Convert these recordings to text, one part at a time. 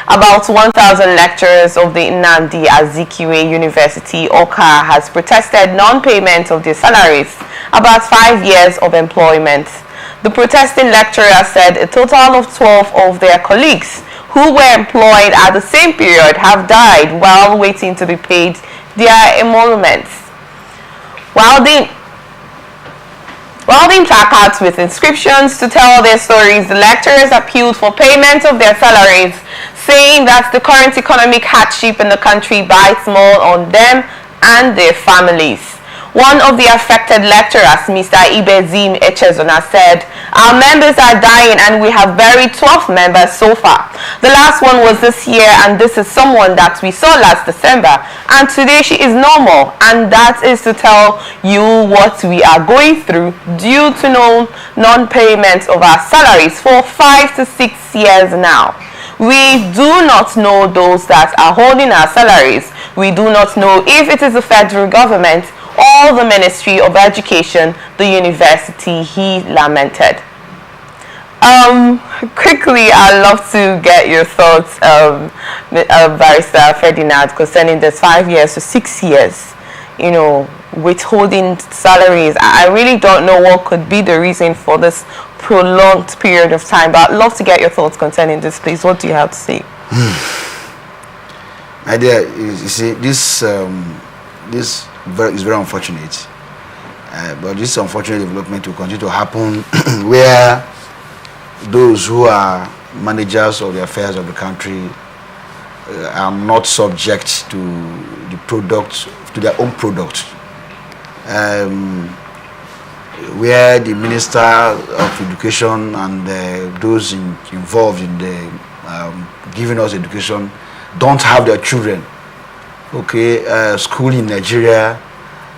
About 1,000 lecturers of the Nnamdi Azikiwe University, Awka, has protested non-payment of their salaries, about 5 years of employment. The protesting lecturers said a total of 12 of their colleagues who were employed at the same period have died while waiting to be paid their emoluments. While in placards with inscriptions to tell their stories, the lecturers appealed for payment of their salaries, saying that the current economic hardship in the country bites more on them and their families. One of the affected lecturers, Mr. Ibezim Echezona, said, "Our members are dying and we have buried 12 members so far. The last one was this year, and this is someone that we saw last December, and today she is normal, and that is to tell you what we are going through due to non-payment of our salaries for 5 to 6 years now. We do not know those that are holding our salaries. We do not know if it is the federal government or the Ministry of Education, the university," he lamented. Quickly, I'd love to get your thoughts, Barrister Ferdinand, concerning this 5 years to 6 years, withholding salaries. I really don't know what could be the reason for this prolonged period of time, but I'd love to get your thoughts concerning this, please. What do you have to say? My dear, you see, this is very unfortunate. But this unfortunate development will continue to happen where those who are managers of the affairs of the country are not subject to their own product. Where the Minister of Education and those involved in the giving us education don't have their children school in Nigeria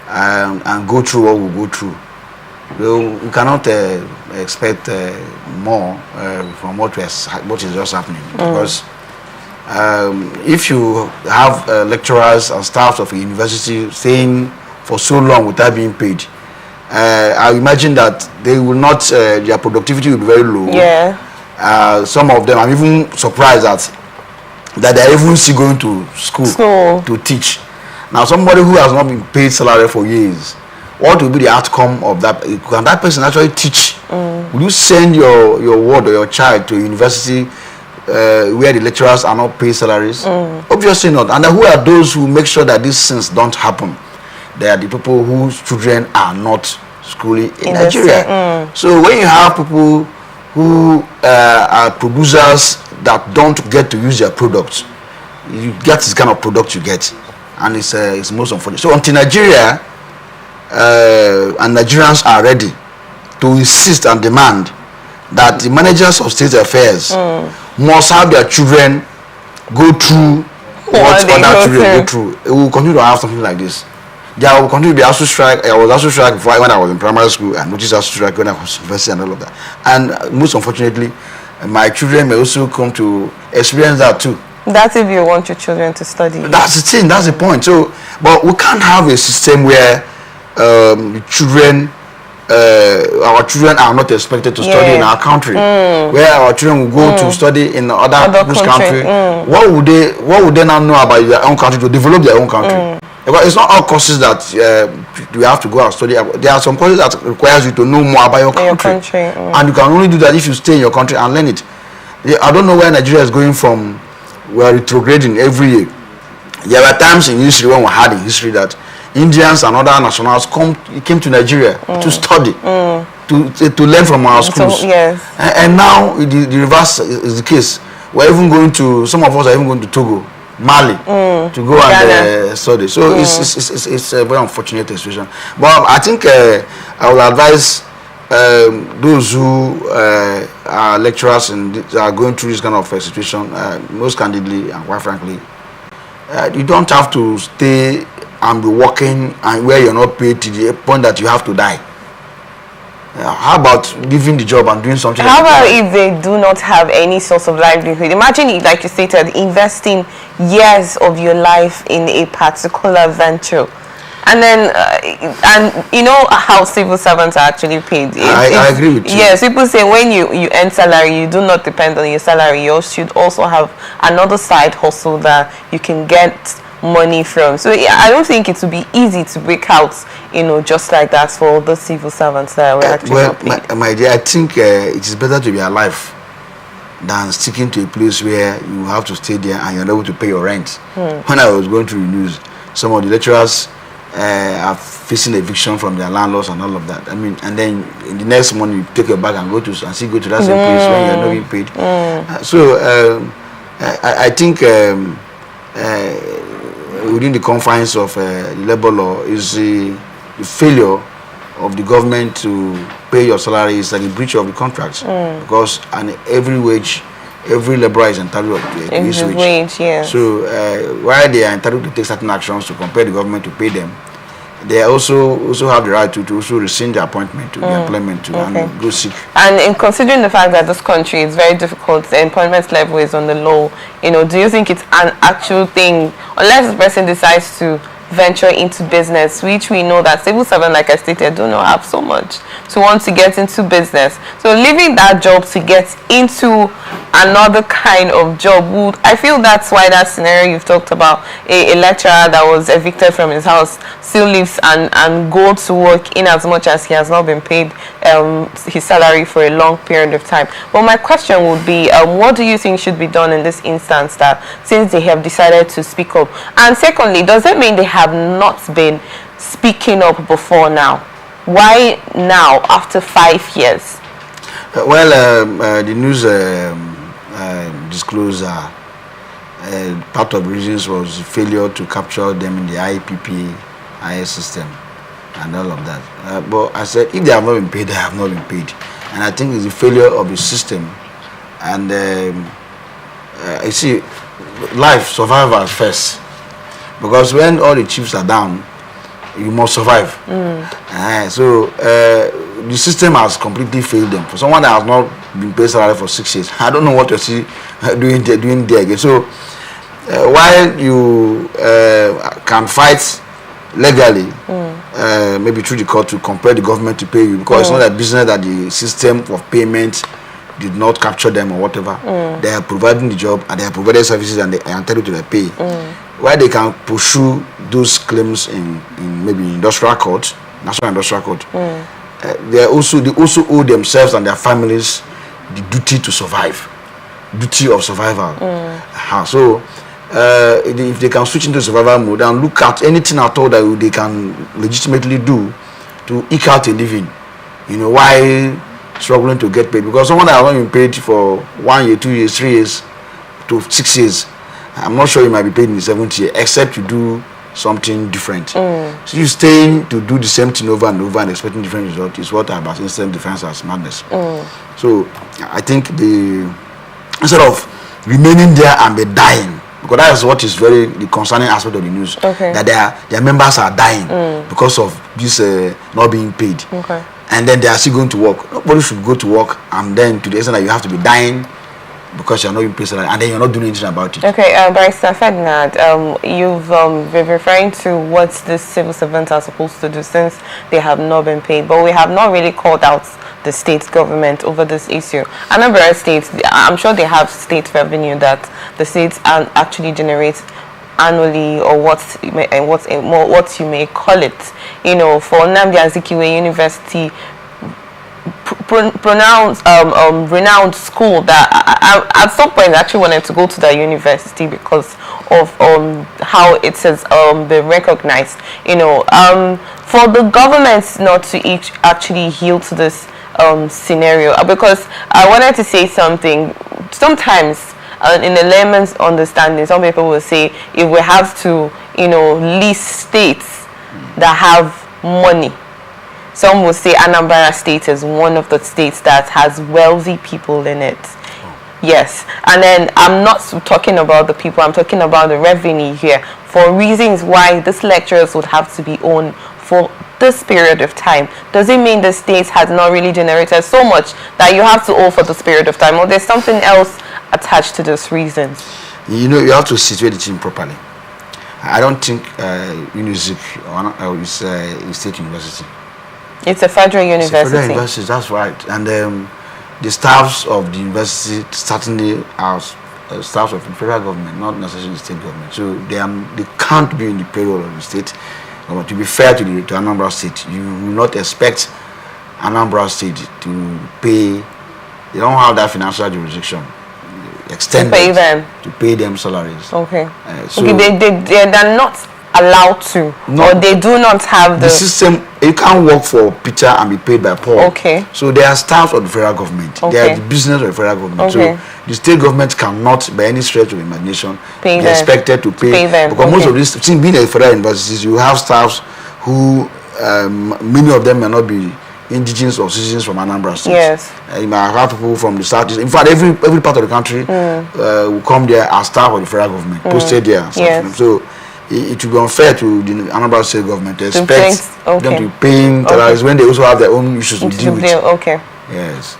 and go through what we go through. We cannot expect more from what is just happening, because if you have lecturers and staff of a university staying for so long without being paid, I imagine that they will not, their productivity will be very low. Yeah. Some of them, I'm even surprised that they're even still going to school to teach. Now, somebody who has not been paid salary for years, what will be the outcome of that? Can that person actually teach? Will you send your ward or your child to a university where the lecturers are not paid salaries? Obviously not. And who are those who make sure that these things don't happen? They are the people whose children are not schooling in Nigeria. So when you have people who are producers that don't get to use their products, you get this kind of product you get, and it's most unfortunate. So until Nigeria and Nigerians are ready to insist and demand that the managers of state affairs must have their children go through what other children go through, it will continue to have something like this. There will continue to be ASU strike. I was ASU strike before when I was in primary school, and noticed ASU strike when I was in university and all of that. And most unfortunately, my children may also come to experience that too. That's if you want your children to study. That's the thing. That's the point. So, but we can't have a system where our children are not expected to study in our country, where our children will go to study in other people's country. What would they now know about their own country to develop their own country? Because it's not all courses that you have to go and study. There are some courses that requires you to know more about your country. And you can only do that if you stay in your country and learn it. I don't know where Nigeria is going from. We are retrograding every year. There were times in history when we had in history that Indians and other nationals came to Nigeria to study, to learn from our schools. And now the reverse is the case. We're even going to, some of us are even going to Togo, Mali, to go and study. So it's a very unfortunate situation. But I think I will advise those who are lecturers and are going through this kind of situation, most candidly and quite frankly, you don't have to stay and be working and where you're not paid to the point that you have to die. How about leaving the job and doing something? How about if they do not have any source of livelihood? Imagine, like you stated, investing years of your life in a particular venture, And then, and you know how civil servants are actually paid. I agree with you. Yes, people say when you earn salary, you do not depend on your salary. You should also have another side hustle that you can get money from. So yeah, I don't think it would be easy to break out, just like that for the civil servants that were actually not paid. My dear, I think it is better to be alive than sticking to a place where you have to stay there and you're not able to pay your rent. When I was going through the news, some of the lecturers are facing eviction from their landlords and all of that. I mean, and then in the next morning you take your bag and go to that same place when you're not being paid. I think within the confines of labor law is the failure of the government to pay your salary is like a breach of the contracts, because every laborer is entitled to his wage. Yeah. So while they are entitled to take certain actions to compel the government to pay them, they also have the right to also rescind their appointment to the employment and go seek. And in considering the fact that this country is very difficult, the employment level is on the low, do you think it's an actual thing, unless the person decides to venture into business, which we know that civil servants, like I stated, do not have so much to want to get into business. So leaving that job to get into another kind of job, I feel that's why that scenario you've talked about, a lecturer that was evicted from his house still lives and go to work in as much as he has not been paid his salary for a long period of time. But my question would be, what do you think should be done in this instance, that since they have decided to speak up? And secondly, does it mean they have not been speaking up before now? Why now, after 5 years? The news disclosed part of the reasons was failure to capture them in the IS system and all of that. But I said, if they have not been paid, they have not been paid. And I think it's the failure of the system. And you see, life, survival first. Because when all the chips are down, you must survive. So the system has completely failed them. For someone that has not been paid salary for 6 years, I don't know what you're doing there again. So while you can fight legally, maybe through the court, to compel the government to pay you, because it's not a business that the system of payment did not capture them or whatever. They are providing the job and they are providing services and they are entitled to their pay. Why they can pursue those claims in maybe industrial court, national industrial court, they also owe themselves and their families the duty to survive, duty of survival. So if they can switch into survival mode and look at anything at all that they can legitimately do to eke out a living, why struggling to get paid? Because someone that has not been paid for 1 year, 2 years, 3 years to 6 years, I'm not sure you might be paid in the 7th year, except you do something different. So you staying to do the same thing over and over and expecting different results is what about instant defense as madness. So I think instead of remaining there and be dying, because that is what is the concerning aspect of the news, that their members are dying because of this not being paid. And then they are still going to work. Nobody should go to work and then to the extent that you have to be dying because you're not being paid salary, and then you're not doing anything about it. Okay, Barrister Ferdinand, you've been referring to what the civil servants are supposed to do since they have not been paid, but we have not really called out the state government over this issue. Anambra State, I'm sure they have state revenue that the states actually generate annually, or what you may call it. For Nnamdi Azikiwe University, renowned school, that at some point I actually wanted to go to that university because of how it has been recognized. For the government not to actually yield to this scenario, because I wanted to say something. Sometimes in the layman's understanding, some people will say, if we have to list states that have money, some will say Anambra State is one of the states that has wealthy people in it. Yes, and then I'm not talking about the people, I'm talking about the revenue here, for reasons why these lecturers would have to be owned for this period of time. Does it mean the state has not really generated so much that you have to owe for this period of time, or there's something else attached to those reasons? You have to situate the thing properly. I don't think Unizik is a state university. It's a federal university. It's a federal university, that's right. And the staffs of the university certainly are staffs of the federal government, not necessarily the state government. So they can't be in the payroll of the state. To be fair to Anambra State, you will not expect Anambra State to pay. They don't have that financial jurisdiction extended to pay them salaries. Okay. So they're not allowed to, or they do not have the system. You can't work for Peter and be paid by Paul. Okay. So they are staff of the federal government. Okay. They are the business of the federal government. Okay. So the state government cannot, by any stretch of imagination, be expected to pay them. Because most of these, since being at federal universities, you have staffs who, many of them may not be indigenous or citizens from Anambra State. Yes. You might have people from the southeast. In fact, every part of the country will come there as staff of the federal government, posted there. Yes. So it would be unfair to the Anambra State government to expect them to be paying salaries when they also have their own issues to deal with. Okay. Yes.